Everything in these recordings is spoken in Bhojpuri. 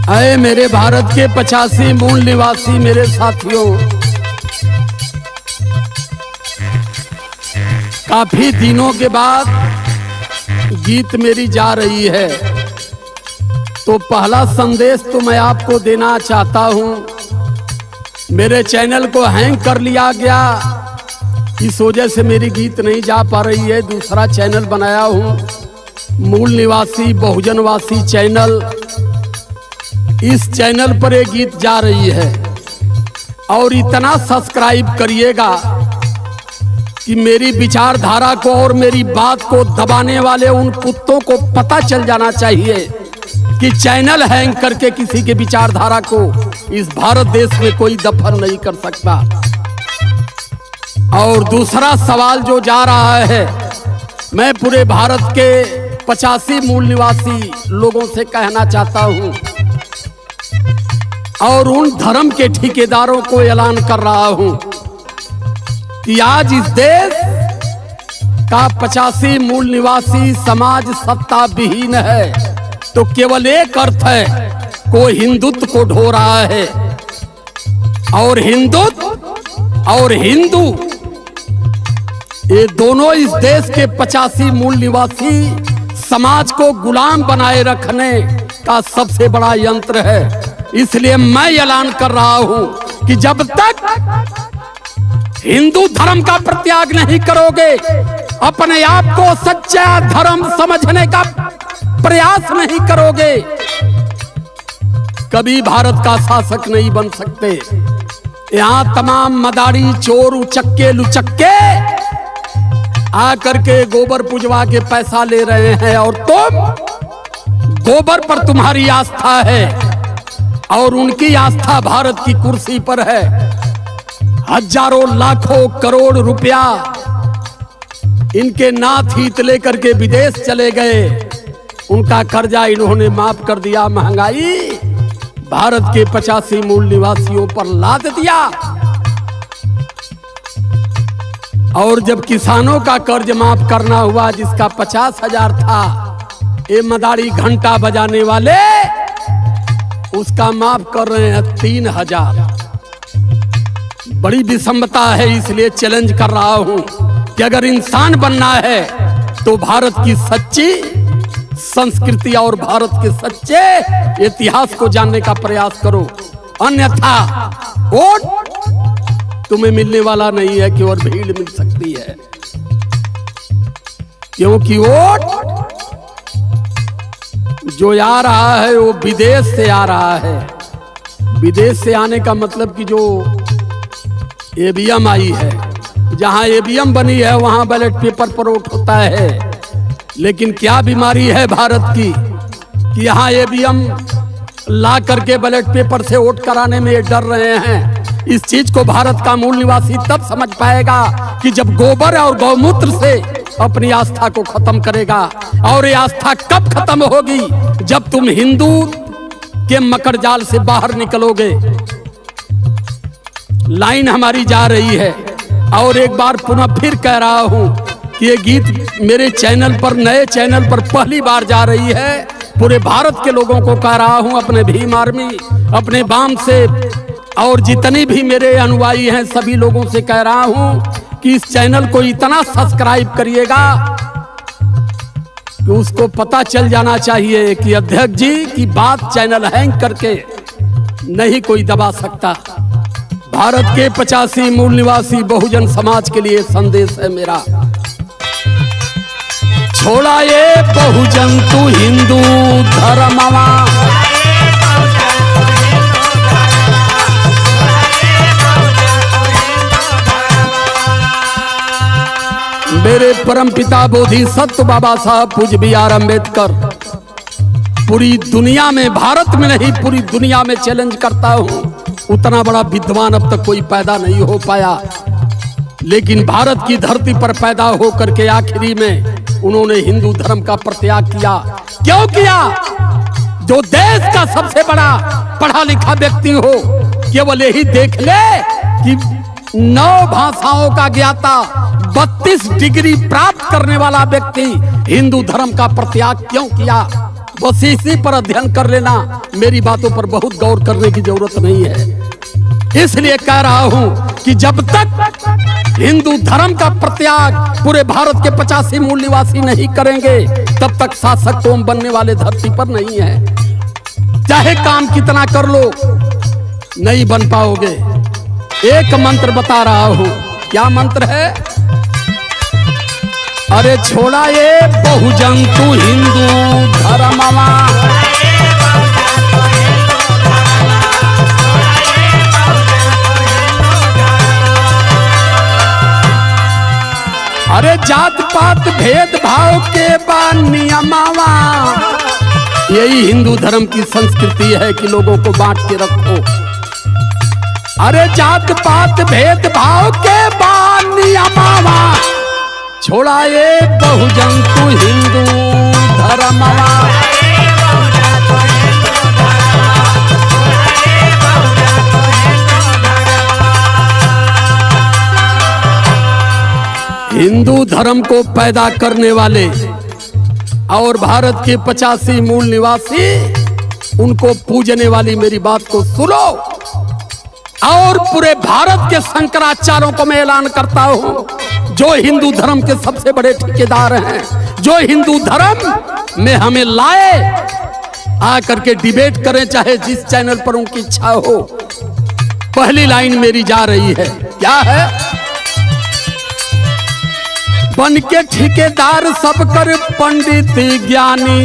अरे मेरे भारत के 85 मूल निवासी मेरे साथियों, काफी दिनों के बाद गीत मेरी जा रही है, तो पहला संदेश तो मैं आपको देना चाहता हूं। मेरे चैनल को हैंग कर लिया गया, इस वजह से मेरी गीत नहीं जा पा रही है। दूसरा चैनल बनाया हूं, मूल निवासी बहुजनवासी चैनल। इस चैनल पर ये गीत जा रही है और इतना सब्सक्राइब करिएगा कि मेरी विचारधारा को और मेरी बात को दबाने वाले उन कुत्तों को पता चल जाना चाहिए कि चैनल हैंग करके किसी के विचारधारा को इस भारत देश में कोई दफन नहीं कर सकता। और दूसरा सवाल जो जा रहा है, मैं पूरे भारत के 85 मूल निवासी लोगों से कहना चाहता हूं और उन धर्म के ठेकेदारों को ऐलान कर रहा हूं कि आज इस देश का 85 मूल निवासी समाज सत्ता विहीन है, तो केवल एक अर्थ है, को हिंदुत्व को ढो रहा है। और हिंदुत्व और हिंदू ये दोनों इस देश के 85 मूल निवासी समाज को गुलाम बनाए रखने का सबसे बड़ा यंत्र है। इसलिए मैं ऐलान कर रहा हूं कि जब तक हिंदू धर्म का प्रत्याग नहीं करोगे, अपने आप को सच्चा धर्म समझने का प्रयास नहीं करोगे, कभी भारत का शासक नहीं बन सकते। यहां तमाम मदारी, चोर, उचक्के लुचक्के आकर के गोबर पुजवा के पैसा ले रहे हैं और तुम गोबर पर तुम्हारी आस्था है और उनकी आस्था भारत की कुर्सी पर है। हजारों लाखों करोड़ रुपया इनके नाथ हित लेकर के विदेश चले गए, उनका कर्जा इन्होंने माफ कर दिया, महंगाई भारत के 85 मूल निवासियों पर लाद दिया। और जब किसानों का कर्ज माफ करना हुआ, जिसका 50,000 था, ये मदारी घंटा बजाने वाले उसका माफ कर रहे हैं 3,000। बड़ी विषमता है, इसलिए चैलेंज कर रहा हूं कि अगर इंसान बनना है तो भारत की सच्ची संस्कृति और भारत के सच्चे इतिहास को जानने का प्रयास करो, अन्यथा वोट तुम्हें मिलने वाला नहीं है, केवल भीड़ मिल सकती है। क्योंकि वोट जो आ रहा है वो विदेश से आ रहा है। विदेश से आने का मतलब कि जो ईवीएम आई है, जहां ईवीएम बनी है वहां बैलेट पेपर पर वोट होता है। लेकिन क्या बीमारी है भारत की कि यहाँ ईवीएम ला करके बैलेट पेपर से वोट कराने में ये डर रहे हैं। इस चीज को भारत का मूल निवासी तब समझ पाएगा कि जब गोबर और गौमूत्र से अपनी आस्था को खत्म करेगा। और ये आस्था कब खत्म होगी? जब तुम हिंदू के मकर जाल से बाहर निकलोगे। लाइन हमारी जा रही है और एक बार पुनः फिर कह रहा हूं कि ये गीत मेरे चैनल पर, नए चैनल पर पहली बार जा रही है। पूरे भारत के लोगों को कह रहा हूं, अपने भीम आर्मी, अपने बाम से और जितने भी मेरे अनुयायी हैं सभी लोगों से कह रहा हूं कि इस चैनल को इतना सब्सक्राइब करिएगा कि उसको पता चल जाना चाहिए कि अध्यक्ष जी की बात चैनल हैंग करके नहीं कोई दबा सकता। भारत के 85 मूल निवासी बहुजन समाज के लिए संदेश है मेरा, छोड़ा ये बहुजन तू हिंदू धर्मवा, मेरे परम पिता बोधि सत्व बाबा साहब पूज्य B.R. अम्बेडकर पूरी दुनिया में, भारत में नहीं पूरी दुनिया में चैलेंज करता हूं, उतना बड़ा विद्वान अब तक कोई पैदा नहीं हो पाया। लेकिन भारत की धरती पर पैदा होकर के आखिरी में उन्होंने हिंदू धर्म का परित्याग किया। क्यों किया? जो देश का सबसे बड़ा पढ़ा लिखा व्यक्ति हो, केवल यही देख ले कि 9 भाषाओं का ज्ञाता, 32 डिग्री प्राप्त करने वाला व्यक्ति हिंदू धर्म का परित्याग क्यों किया? बस इसी पर अध्ययन कर लेना, मेरी बातों पर बहुत गौर करने की जरूरत नहीं है। इसलिए कह रहा हूं कि जब तक हिंदू धर्म का प्रत्याग पूरे भारत के 85 मूल निवासी नहीं करेंगे, तब तक शासक कौम बनने वाले धरती पर नहीं है। चाहे काम कितना कर लो, नहीं बन पाओगे। एक मंत्र बता रहा हूं। क्या मंत्र है? अरे छोड़ा ये बहुजंतु हिंदू धर्मवा, अरे जात पात भेदभाव के बाद नियमावा। यही हिंदू धर्म की संस्कृति है कि लोगों को बांट के रखो। अरे जात पात भेदभाव के बाद नियमावा, छोड़ा ये बहुजंतु हिंदू धर्मवा। हिंदू धर्म को पैदा करने वाले और भारत के 85 मूल निवासी उनको पूजने वाली मेरी बात को सुनो। और पूरे भारत के शंकराचार्यों को मैं ऐलान करता हूं, जो हिंदू धर्म के सबसे बड़े ठेकेदार हैं, जो हिंदू धर्म में हमें लाए, आकर के डिबेट करें, चाहे जिस चैनल पर उनकी इच्छा हो। पहली लाइन मेरी जा रही है, क्या है? बन के ठेकेदार सब कर पंडित ज्ञानी,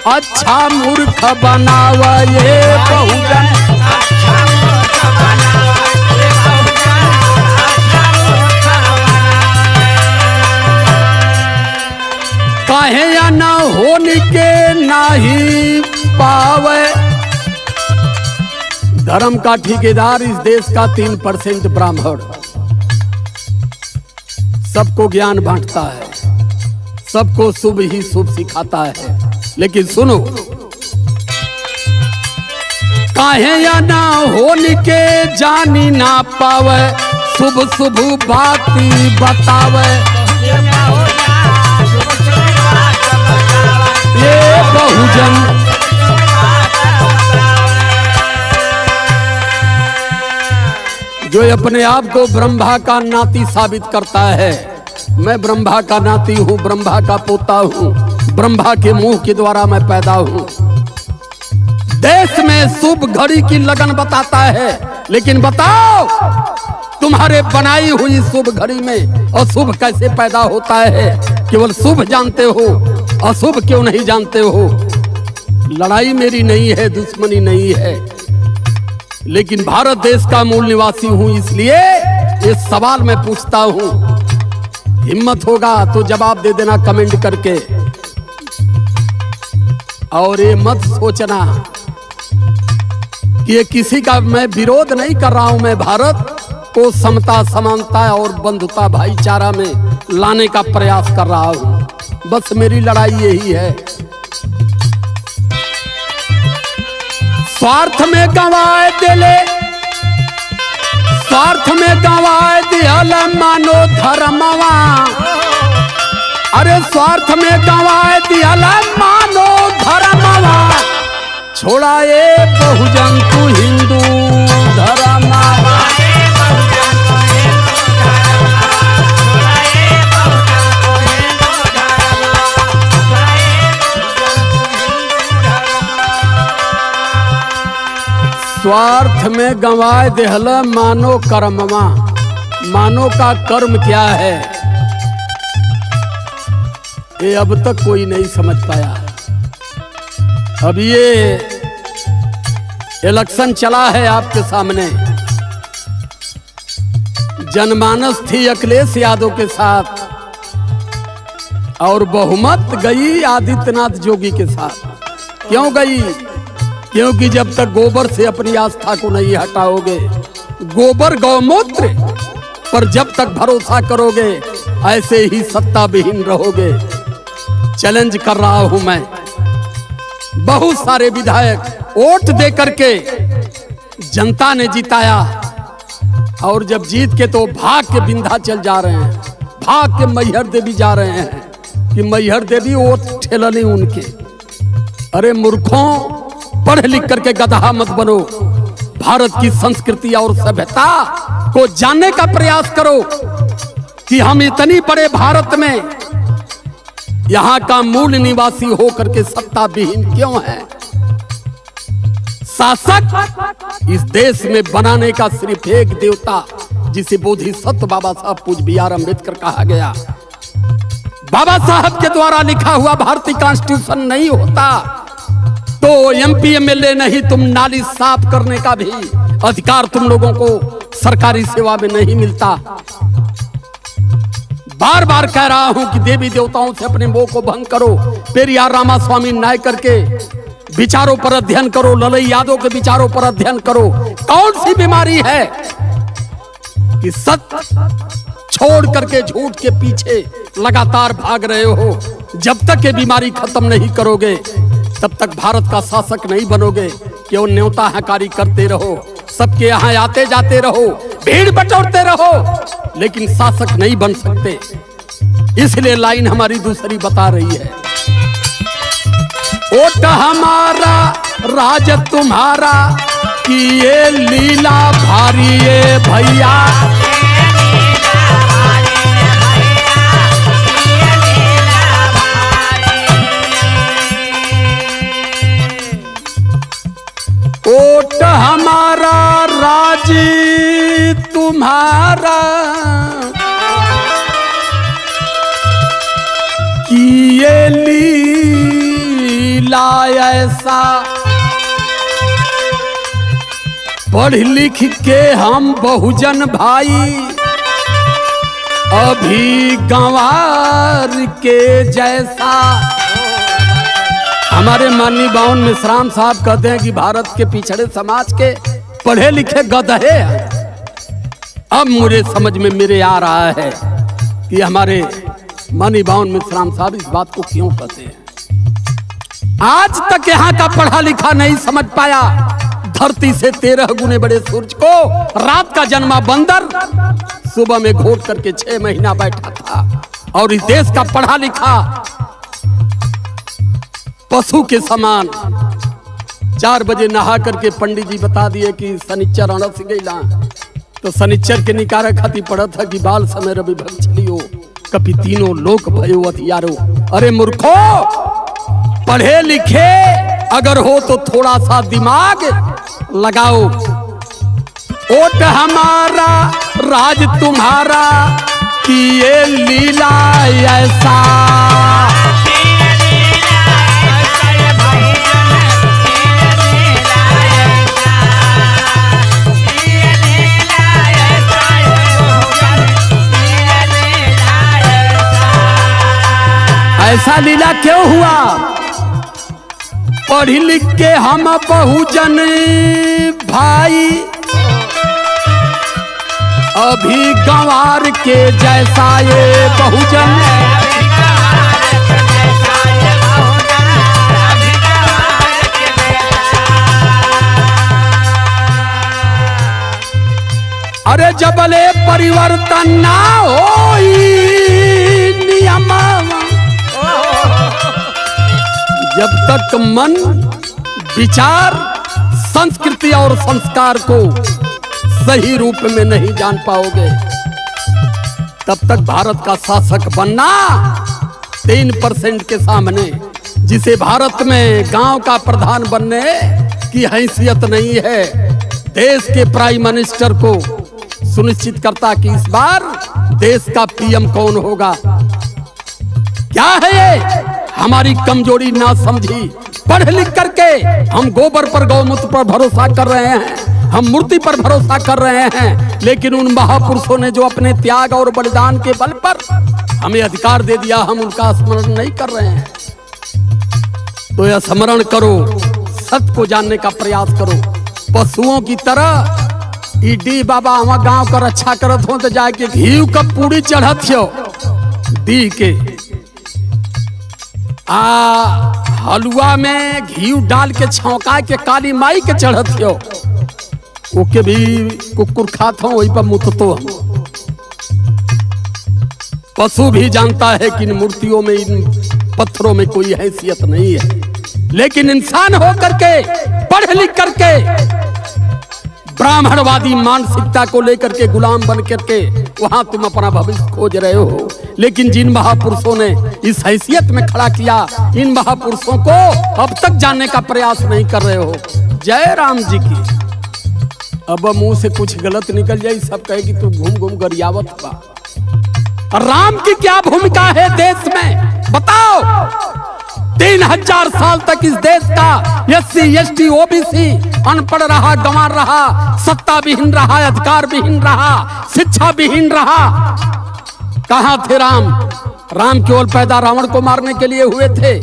अच्छा मूर्ख बनावा ये बहुजन। काहे या ना होने के नहीं पावे। धर्म का ठेकेदार इस देश का 3% ब्राह्मण, सबको ज्ञान बांटता है, सबको शुभ ही शुभ सिखाता है। लेकिन सुनो, काहे या ना होने के जानी ना पावे, शुभ शुभ बाती बतावे ये बहुजन। जो अपने आप को ब्रह्मा का नाती साबित करता है, मैं ब्रह्मा का नाती हूं, ब्रह्मा का पोता हूं, ब्रह्मा के मुंह के द्वारा मैं पैदा हूं। देश में शुभ घड़ी की लगन बताता है, लेकिन बताओ तुम्हारे बनाई हुई शुभ घड़ी में अशुभ कैसे पैदा होता है? केवल शुभ जानते हो, अशुभ क्यों नहीं जानते हो? लड़ाई मेरी नहीं है, दुश्मनी नहीं है, लेकिन भारत देश का मूल निवासी हूं, इसलिए ये सवाल मैं पूछता हूं। हिम्मत होगा तो जवाब दे देना कमेंट करके। और ये मत सोचना कि ये किसी का मैं विरोध नहीं कर रहा हूं, मैं भारत को समता, समानता और बंधुता, भाईचारा में लाने का प्रयास कर रहा हूं। बस मेरी लड़ाई यही है। स्वार्थ में गंवाए दिले, स्वार्थ में गंवाए दियल मानो धर्मवा। अरे स्वार्थ में गंवाए दियल मानो धर्मवा, छोड़ा ये बहुजंतु हिंदू धर्मवा। स्वार्थ में गंवाए देहल मानो कर्मवा। मानो का कर्म क्या है, ये अब तक कोई नहीं समझ पाया। अब ये इलेक्शन चला है आपके सामने, जनमानस थी अखिलेश यादव के साथ और बहुमत गई आदित्यनाथ जोगी के साथ। क्यों गई? क्योंकि जब तक गोबर से अपनी आस्था को नहीं हटाओगे, गोबर गौमूत्र पर जब तक भरोसा करोगे, ऐसे ही सत्ता विहीन रहोगे। चैलेंज कर रहा हूं मैं। बहुत सारे विधायक वोट दे करके जनता ने जिताया, और जब जीत के तो भाग के विंध्याचल जा रहे हैं, भाग के मैहर देवी जा रहे हैं कि मैहर देवी वोट ठेलनी उनके। अरे मूर्खों, पढ़ लिख करके गधा मत बनो। भारत की संस्कृति और सभ्यता को जानने का प्रयास करो कि हम इतनी बड़े भारत में यहाँ का मूल निवासी होकर के सत्ता विहीन क्यों है। शासक इस देश में बनाने का सिर्फ एक देवता, जिसे बोधिसत्व बाबा साहब पूज्य B.R. अम्बेडकर कहा गया। बाबा साहब के द्वारा लिखा हुआ भारतीय कॉन्स्टिट्यूशन नहीं होता तो MP MLA नहीं, तुम नाली साफ करने का भी अधिकार तुम लोगों को सरकारी सेवा में नहीं मिलता। बार बार कह रहा हूं कि देवी देवताओं से अपने मोह को भंग करो। पेरियार रामास्वामी नायकर के विचारों पर अध्ययन करो, ललई यादव के विचारों पर अध्ययन करो। कौन सी बीमारी है कि सत्य छोड़ करके झूठ के पीछे लगातार भाग रहे हो। जब तक ये बीमारी खत्म नहीं करोगे तब तक भारत का शासक नहीं बनोगे। केवल न्योता हकारी करते रहो, सबके यहाँ आते जाते रहो, भीड़ बटोरते रहो, लेकिन शासक नहीं बन सकते। इसलिए लाइन हमारी दूसरी बता रही है, ओट हमारा राज तुम्हारा कि ये लीला भारी है भैया। ओट हमारा राज तुम्हारा कि ये लीला ऐसा। पढ़ लिख के हम बहुजन भाई अभी गंवार के जैसा। हमारे माननीय बावन मिश्राम साहब कहते हैं कि भारत के पिछड़े समाज के पढ़े लिखे गधे हैं। अब मुझे समझ में मेरे आ रहा है कि हमारे माननीय बावन मिश्राम साहब इस बात को क्यों कहते हैं। आज तक यहाँ का पढ़ा लिखा नहीं समझ पाया। धरती से 13 गुने बड़े सूरज को रात का जन्मा बंदर सुबह में घोट करके 6 महीना बैठा था। और इस देश का पढ़ा लिखा पशु के समान 4 बजे नहा करके पंडित जी बता दिए कि शनिचर अणस गईला, तो शनिचर के निकारा खाती पड़ा था कि बाल समय रवि भग चलियो कभी तीनों लोक भयो हथियारो। अरे मूर्खो, पढ़े लिखे अगर हो तो थोड़ा सा दिमाग लगाओ। ओट हमारा राज तुम्हारा कि ये लीला ऐसा। ऐसा लीला क्यों हुआ? पढ़ लिख के हम बहुजन भाई अभी गंवार के जैसा। ये बहुजन अरे जबले परिवर्तन ना हो नियम, जब तक मन विचार संस्कृति और संस्कार को सही रूप में नहीं जान पाओगे तब तक भारत का शासक बनना 3% के सामने, जिसे भारत में गांव का प्रधान बनने की हैसियत नहीं है। देश के प्राइम मिनिस्टर को सुनिश्चित करता कि इस बार देश का PM कौन होगा। क्या है ये? हमारी कमजोरी ना समझी। पढ़ लिख करके हम गोबर पर गौमूत्र पर भरोसा कर रहे हैं, हम मूर्ति पर भरोसा कर रहे हैं, लेकिन उन महापुरुषों ने जो अपने त्याग और बलिदान के बल पर हमें अधिकार दे दिया, हम उनका स्मरण नहीं कर रहे हैं। तो यह स्मरण करो, सत्य को जानने का प्रयास करो। पशुओं की तरह डी बाबा हम गांव का रक्षा करत हो तो जाके घी का पूरी चढ़त हो दी के हलुआ में घी डाल के छौंका के काली माई के चढ़त हो, ओके भी कुकुर खात हो वही पर मुततो हम। पशु भी जानता है कि इन मूर्तियों में, इन पत्थरों में कोई हैसियत नहीं है। लेकिन इंसान होकर के, पढ़ लिख करके, ब्राह्मणवादी मानसिकता को लेकर के गुलाम बन करके वहां तुम अपना भविष्य खोज रहे हो। लेकिन जिन महापुरुषों ने इस हैसियत में खड़ा किया, इन महापुरुषों को अब तक जानने का प्रयास नहीं कर रहे हो। जय राम जी की। अब मुंह से कुछ गलत निकल जाए, सब कहे कि तू घूम घूम गरियावत बा। राम की क्या भूमिका है देश में बताओ। 3000 साल तक इस देश का SC ST OBC अनपढ़ रहा, गंवार रहा, सत्ता विहीन रहा, अधिकार विहीन रहा, शिक्षा विहीन रहा। कहां थे राम? राम केवल पैदा रावण को मारने के लिए हुए थे।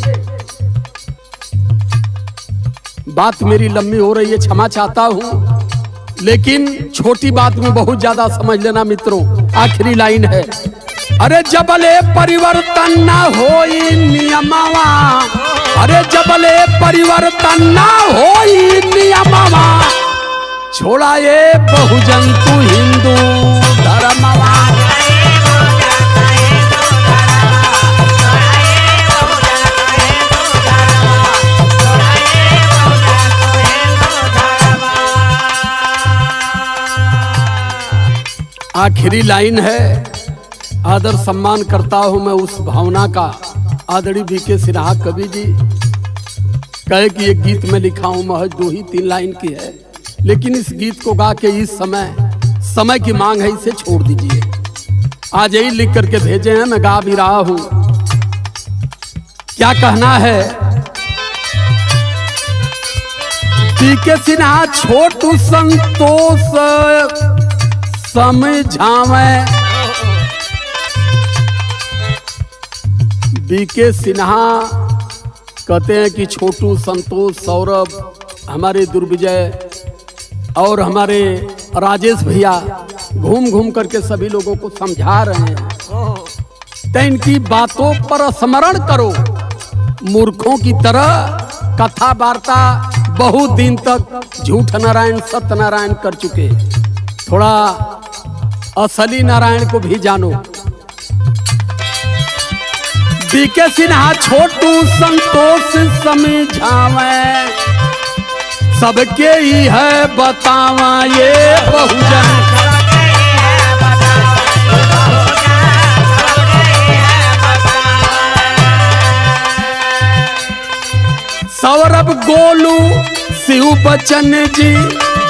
बात मेरी लंबी हो रही है, क्षमा चाहता हूं, लेकिन छोटी बात में बहुत ज्यादा समझ लेना मित्रों। आखिरी लाइन है, अरे जबले परिवर्तन न होई नियमवा, अरे जबले परिवर्तन न होई नियमवा, छोड़ा ये बहुजन तू हिंदू धर्मवा। आखिरी लाइन है, आदर सम्मान करता हूं मैं उस भावना का। आदरणीय BK सिन्हा कवि जी कहे कि एक गीत में लिखा हूं, महज 2 ही 3 लाइन की है, लेकिन इस गीत को गा के इस समय की मांग है, इसे छोड़ दीजिए। आज यही लिख करके भेजे हैं, मैं गा भी रहा हूं। क्या कहना है? BK सिन्हा छोटू संतोष समझावे। BK सिन्हा कहते हैं कि छोटू, संतोष, सौरभ, हमारे दुर्विजय और हमारे राजेश भैया घूम घूम करके सभी लोगों को समझा रहे हैं, तो इनकी बातों पर स्मरण करो। मूर्खों की तरह कथा वार्ता बहुत दिन तक झूठ नारायण सत्य नारायण कर चुके, थोड़ा असली नारायण को भी जानो। BK सिन्हा छोटू संतोष समझावे, सबके ही है बतावा ये बहुजन। सौरभ गोलू शिव बच्चन जी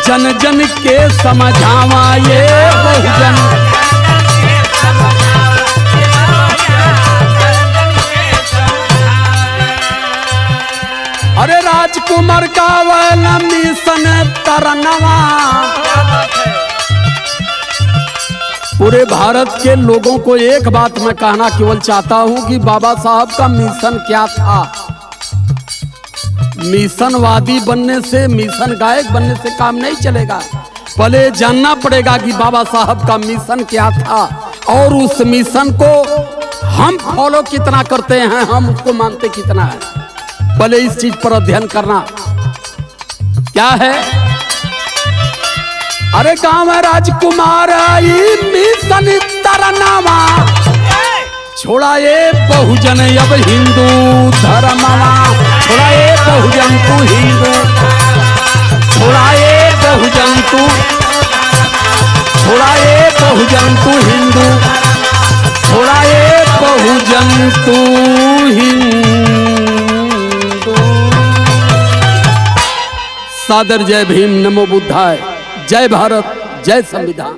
जन जन के समझावा ये बहुजन। अरे राजकुमार का वाला मिशन तरनवा। पूरे भारत के लोगों को एक बात मैं कहना केवल चाहता हूं कि बाबा साहब का मिशन क्या था। मिशनवादी बनने से, मिशन गायक बनने से काम नहीं चलेगा। पहले जानना पड़ेगा कि बाबा साहब का मिशन क्या था और उस मिशन को हम फॉलो कितना करते हैं, हम उसको मानते कितना है। पहले इस चीज पर अध्ययन करना। क्या है? अरे गाँव राजकुमार आई मिशन तरनवा, छोड़ा ये बहुजन अब हिंदू धर्मवा। छोड़ा ये बहुजन तू हिंदू, छोड़ा ये बहुजन तू, छोड़ा ये बहुजन तू हिंदू, छोड़ा ये बहुजन तू हिंदू। सादर जय भीम, नमो बुद्धाय, जय भारत, जय संविधान।